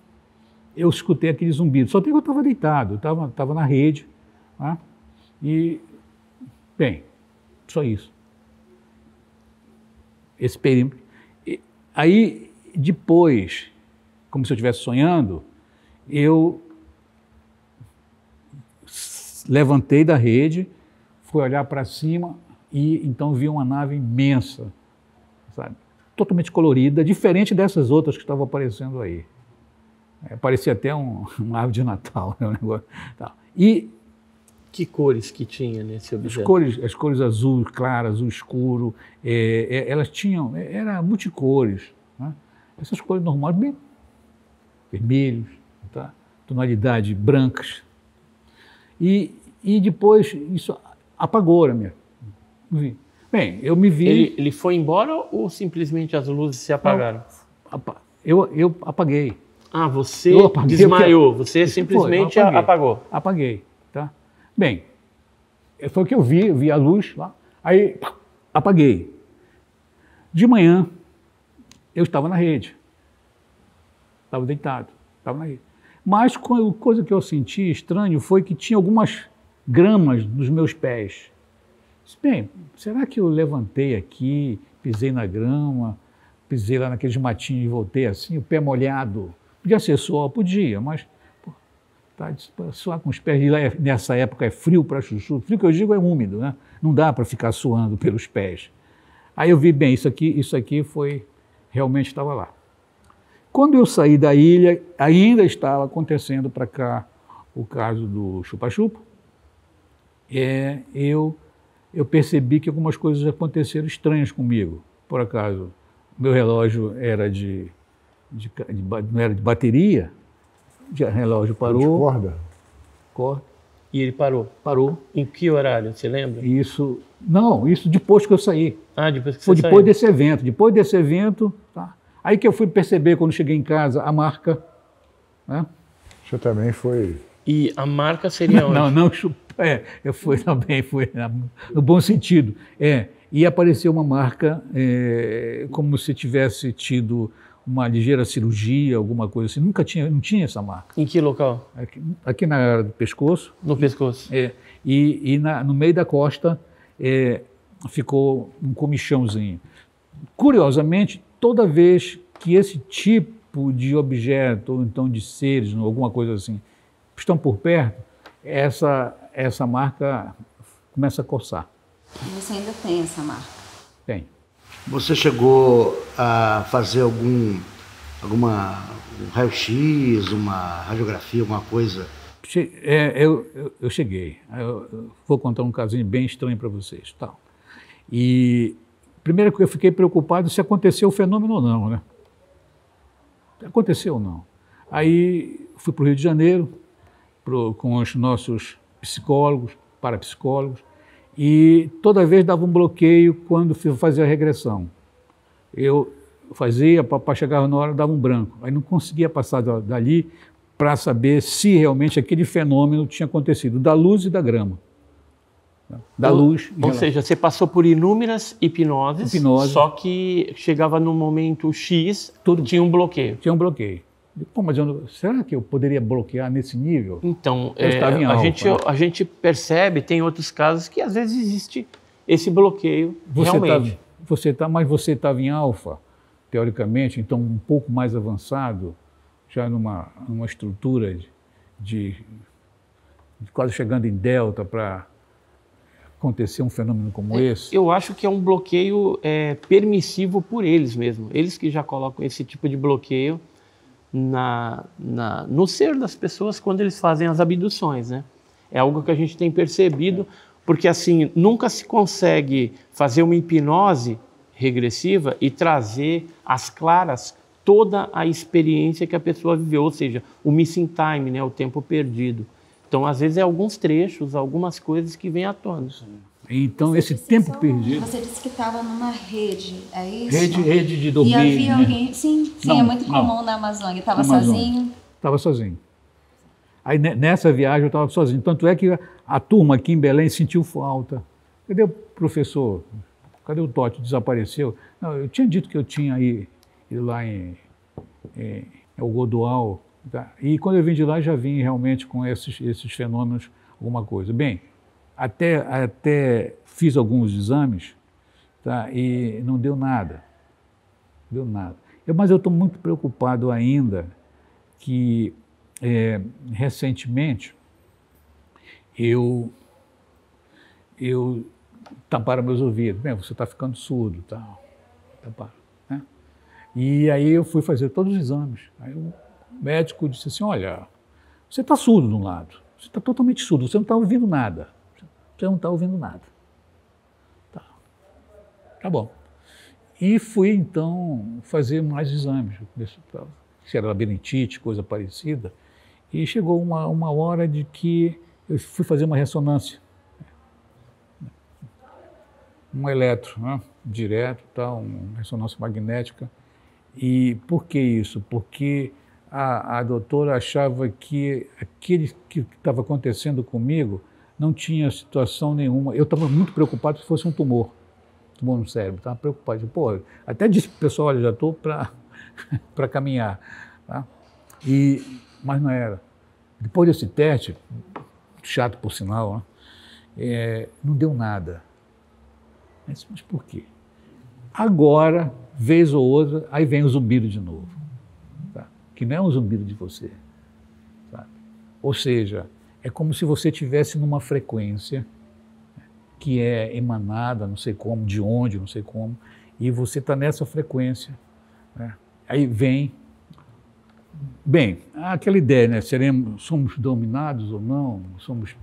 eu escutei aquele zumbido, só que eu estava deitado, estava na rede, tá? E, bem, só isso. Esse perímetro. Aí, depois, como se eu estivesse sonhando, eu levantei da rede, fui olhar para cima e então vi uma nave imensa, sabe? Totalmente colorida, diferente dessas outras que estavam aparecendo aí. Parecia até uma árvore de Natal, né, um negócio, tá. E que cores que tinha nesse objeto? As cores azul claro, azul escuro, elas tinham, era multicores, né? Essas cores normais, bem vermelhos, tá? Tonalidade brancas. E depois isso apagou, né? Bem, eu me vi... Ele foi embora ou simplesmente as luzes se apagaram? Eu apaguei. Ah, você desmaiou, você simplesmente apagou. Apaguei, tá? Bem, foi o que eu vi a luz lá, aí apaguei. De manhã, eu estava na rede, estava deitado, estava na rede. Mas a coisa que eu senti estranho foi que tinha algumas gramas nos meus pés. Bem, será que eu levantei aqui, pisei na grama, pisei lá naqueles matinhos e voltei assim, o pé molhado? Podia ser suor, podia, mas suar com os pés, e lá nessa época é frio para chuchu, frio que eu digo é úmido, né? Não dá para ficar suando pelos pés. Aí eu vi, bem, isso aqui foi, realmente estava lá. Quando eu saí da ilha, ainda estava acontecendo para cá o caso do chupa-chupa, eu percebi que algumas coisas aconteceram estranhas comigo. Por acaso, meu relógio era não era de bateria, o relógio parou. Corda. E ele parou? Parou. Em que horário, você lembra? Isso depois que eu saí. Ah, depois que você Foi saiu. Depois desse evento, tá? Aí que eu fui perceber, quando cheguei em casa, a marca. Né? Você também foi... E a marca seria onde? Eu fui no bom sentido. E apareceu uma marca como se tivesse tido uma ligeira cirurgia, alguma coisa assim. Não tinha essa marca. Em que local? Aqui na área do pescoço. No pescoço. No meio da costa ficou um comichãozinho. Curiosamente, toda vez que esse tipo de objeto, ou então de seres, alguma coisa assim, estão por perto, essa marca começa a coçar. E você ainda tem essa marca? Tem. Você chegou a fazer um raio-x, uma radiografia, alguma coisa? Eu cheguei. Eu vou contar um casinho bem estranho para vocês. Tal. E primeiro que eu fiquei preocupado se aconteceu o fenômeno ou não, né? Aconteceu ou não. Aí fui para o Rio de Janeiro com os nossos psicólogos, parapsicólogos, e toda vez dava um bloqueio quando fazia a regressão. Eu fazia, para chegar na hora dava um branco. Aí não conseguia passar dali para saber se realmente aquele fenômeno tinha acontecido, da luz e da grama. Da luz. Ou seja, você passou por inúmeras hipnoses, só que chegava no momento X, tinha um bloqueio. Tinha um bloqueio. Pô, mas será que eu poderia bloquear nesse nível? Então, a gente percebe, tem outros casos que às vezes existe esse bloqueio realmente. Mas você estava em alfa, teoricamente, então um pouco mais avançado, já numa estrutura de quase chegando em delta para acontecer um fenômeno como esse? Eu acho que é um bloqueio permissivo por eles mesmo. Eles que já colocam esse tipo de bloqueio no ser das pessoas quando eles fazem as abduções, né? É algo que a gente tem percebido, porque assim, nunca se consegue fazer uma hipnose regressiva e trazer às claras toda a experiência que a pessoa viveu, ou seja, o missing time, né, o tempo perdido. Então, às vezes, é alguns trechos, algumas coisas que vêm à tona. Então, você esse tempo perdido... Você disse que estava numa rede, é isso? Rede de dormir. E havia né? alguém... Sim, não, é muito comum na Amazônia. Estava sozinho? Estava sozinho. Aí, nessa viagem, eu estava sozinho. Tanto é que a turma aqui em Belém sentiu falta. Cadê o professor? Cadê o Totti? Desapareceu? Não, eu tinha dito que eu tinha ido lá em Algodoal. Tá? E quando eu vim de lá, já vim realmente com esses fenômenos, alguma coisa. Bem, até fiz alguns exames, tá? E não deu nada. Deu nada. Mas eu estou muito preocupado ainda que, recentemente, eu tamparam meus ouvidos. Bem, você está ficando surdo, tal. Tamparam, né? E aí eu fui fazer todos os exames. Aí o médico disse assim, olha, você está surdo de um lado, você está totalmente surdo, você não está ouvindo nada. Você não está ouvindo nada. Tá bom. E fui, então, fazer mais exames, se era labirintite, coisa parecida, e chegou uma hora de que eu fui fazer uma ressonância. Um eletro, né? Direto, tal, uma ressonância magnética. E por que isso? Porque a doutora achava que aquele que estava acontecendo comigo não tinha situação nenhuma. Eu estava muito preocupado se fosse um tumor no cérebro, estava preocupado. Pô, até disse para o pessoal, olha, já estou para caminhar. Tá? Mas não era. Depois desse teste, chato por sinal, né? Não deu nada. Mas por quê? Agora, vez ou outra, aí vem o zumbido de novo. Tá? Que não é um zumbido de você. Sabe? Ou seja, é como se você estivesse numa frequência que é emanada, não sei como, de onde, não sei como, e você está nessa frequência. Né? Aí vem... Bem, aquela ideia, né? Somos dominados ou não, somos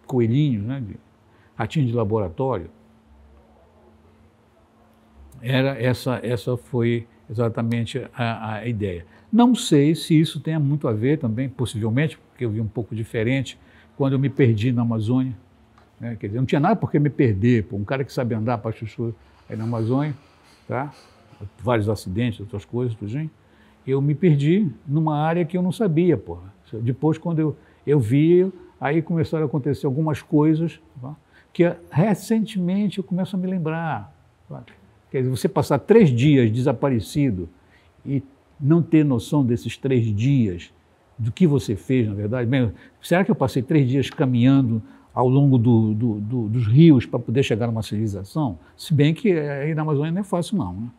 coelhinhos, né? Ratinhos de laboratório. Essa foi exatamente a ideia. Não sei se isso tenha muito a ver também, possivelmente, porque eu vi um pouco diferente quando eu me perdi na Amazônia. Né? Quer dizer, não tinha nada por que me perder. Um cara que sabe andar para chuchu aí na Amazônia, tá? Vários acidentes, outras coisas, tudinho. Eu me perdi numa área que eu não sabia, porra. Depois, quando eu vi, aí começaram a acontecer algumas coisas, tá? Que recentemente eu começo a me lembrar. Tá? Quer dizer, você passar 3 dias desaparecido e não ter noção desses 3 dias, do que você fez, na verdade. Bem, será que eu passei 3 dias caminhando ao longo dos rios para poder chegar numa civilização? Se bem que aí na Amazônia não é fácil não, né?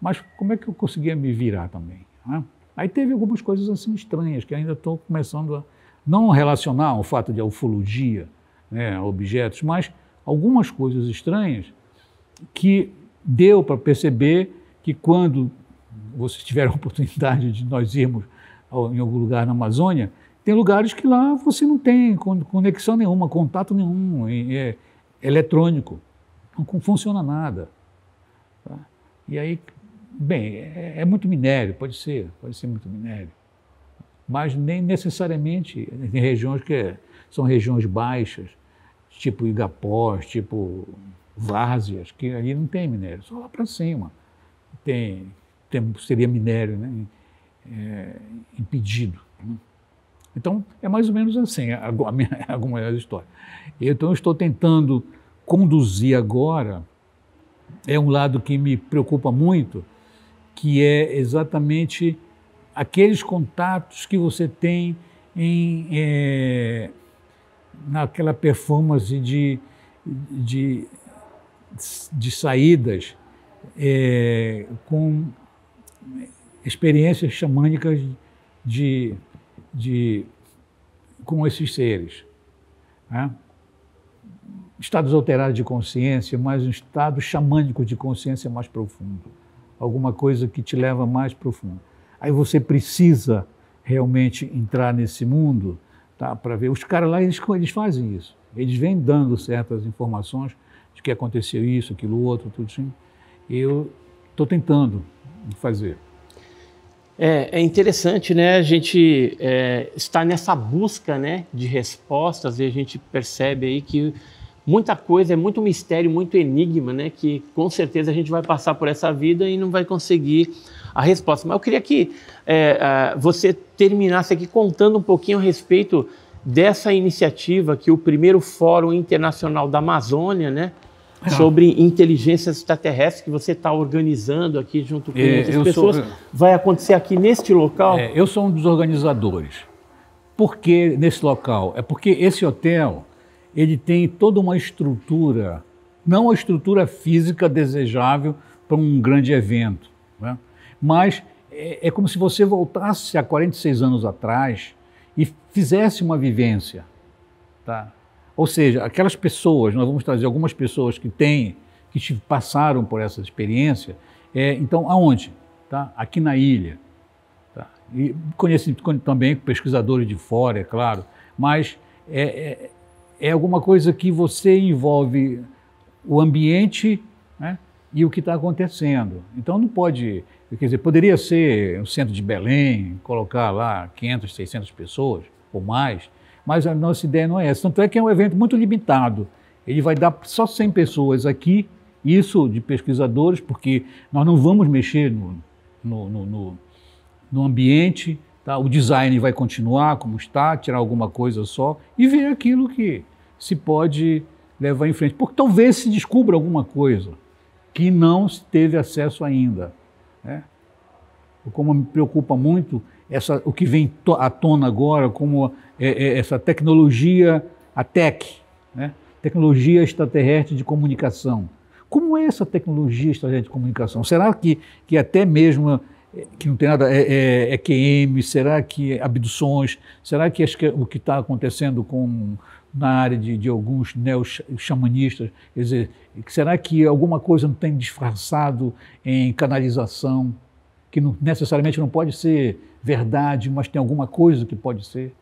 Mas como é que eu conseguia me virar também? Né? Aí teve algumas coisas assim estranhas, que ainda estou começando a não relacionar ao fato de ufologia, né, objetos, mas algumas coisas estranhas que deu para perceber que quando vocês tiveram a oportunidade de nós irmos em algum lugar na Amazônia, tem lugares que lá você não tem conexão nenhuma, contato nenhum, é eletrônico, não funciona nada. Tá? E aí, bem, é muito minério, pode ser muito minério, mas nem necessariamente em regiões que são regiões baixas, tipo Igapós, tipo Várzeas, que ali não tem minério, só lá para cima seria minério, né? Impedido. Né? Então, é mais ou menos assim alguma história. Então, eu estou tentando conduzir agora, é um lado que me preocupa muito, que é exatamente aqueles contatos que você tem naquela performance de saídas com experiências xamânicas com esses seres. Né? Estados alterados de consciência, mas um estado xamânico de consciência mais profundo. Alguma coisa que te leva mais profundo. Aí você precisa realmente entrar nesse mundo, tá, para ver. Os caras lá, eles fazem isso. Eles vêm dando certas informações de que aconteceu isso, aquilo outro, tudo assim. Eu estou tentando fazer. É interessante, né? A gente está nessa busca, né, de respostas, e a gente percebe aí que muita coisa, é muito mistério, muito enigma, né? Que com certeza a gente vai passar por essa vida e não vai conseguir a resposta. Mas eu queria que você terminasse aqui contando um pouquinho a respeito dessa iniciativa que o primeiro Fórum Internacional da Amazônia, né? Sobre inteligências extraterrestres que você está organizando aqui junto com outras pessoas, vai acontecer aqui neste local? Eu sou um dos organizadores. Por que nesse local? É porque esse hotel, ele tem toda uma estrutura, não a estrutura física desejável para um grande evento, né? Mas é como se você voltasse a 46 anos atrás e fizesse uma vivência, tá? Ou seja, aquelas pessoas, nós vamos trazer algumas pessoas que passaram por essa experiência, então aonde? Tá? Aqui na ilha. Tá? E conheço também pesquisadores de fora, é claro, mas é alguma coisa que você envolve o ambiente, né, e o que está acontecendo. Então não pode, quer dizer, poderia ser o centro de Belém, colocar lá 500, 600 pessoas ou mais, mas a nossa ideia não é essa. Tanto é que é um evento muito limitado. Ele vai dar só 100 pessoas aqui, isso de pesquisadores, porque nós não vamos mexer no ambiente, tá? O design vai continuar como está, tirar alguma coisa só e ver aquilo que se pode levar em frente. Porque talvez se descubra alguma coisa que não se teve acesso ainda, né? Como me preocupa muito o que vem à tona agora, como essa tecnologia, a TEC, né? Tecnologia extraterrestre de comunicação. Como é essa tecnologia extraterrestre de comunicação? Será que até mesmo que não tem nada, EQM, será que abduções, será que o que está acontecendo na área de alguns neo-xamanistas, quer dizer, será que alguma coisa não tem disfarçado em canalização, que necessariamente não pode ser verdade, mas tem alguma coisa que pode ser,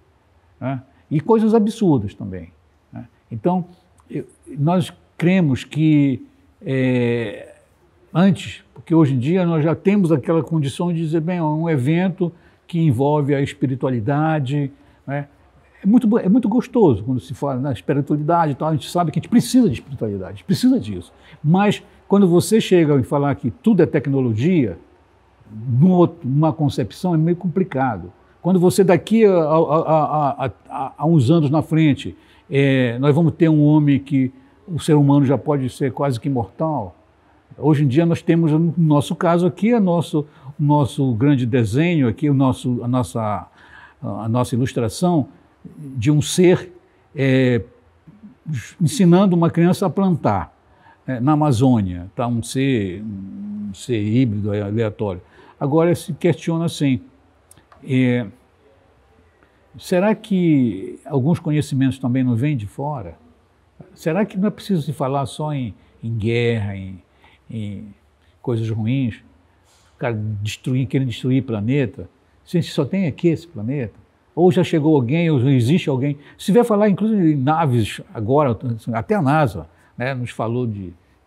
né? E coisas absurdas também, né? Então, nós cremos que antes, porque hoje em dia nós já temos aquela condição de dizer, bem, é um evento que envolve a espiritualidade, né? É muito gostoso quando se fala na espiritualidade e tal, a gente sabe que a gente precisa de espiritualidade, a gente precisa disso. Mas quando você chega e falar que tudo é tecnologia, numa concepção é meio complicado. Quando você daqui a uns anos na frente, nós vamos ter um homem que o ser humano já pode ser quase que imortal. Hoje em dia nós temos, no nosso caso aqui, o nosso grande desenho, aqui, a nossa ilustração de um ser ensinando uma criança a plantar na Amazônia, tá? Um ser híbrido, aleatório. Agora se questiona assim, será que alguns conhecimentos também não vêm de fora? Será que não é preciso se falar só em guerra, em coisas ruins? O cara querendo destruir o planeta? Se a gente só tem aqui esse planeta? Ou já chegou alguém, ou existe alguém? Se vier falar, inclusive, em naves agora, até a NASA, né, nos falou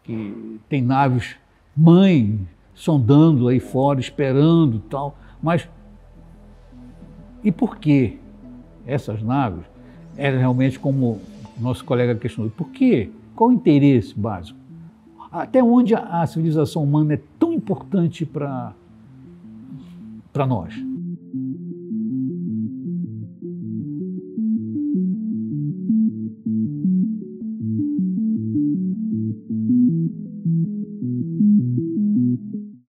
que tem naves mãe sondando aí fora, esperando e tal. Mas e por que essas naves eram realmente como nosso colega questionou? Por quê? Qual o interesse básico? Até onde a civilização humana é tão importante para nós?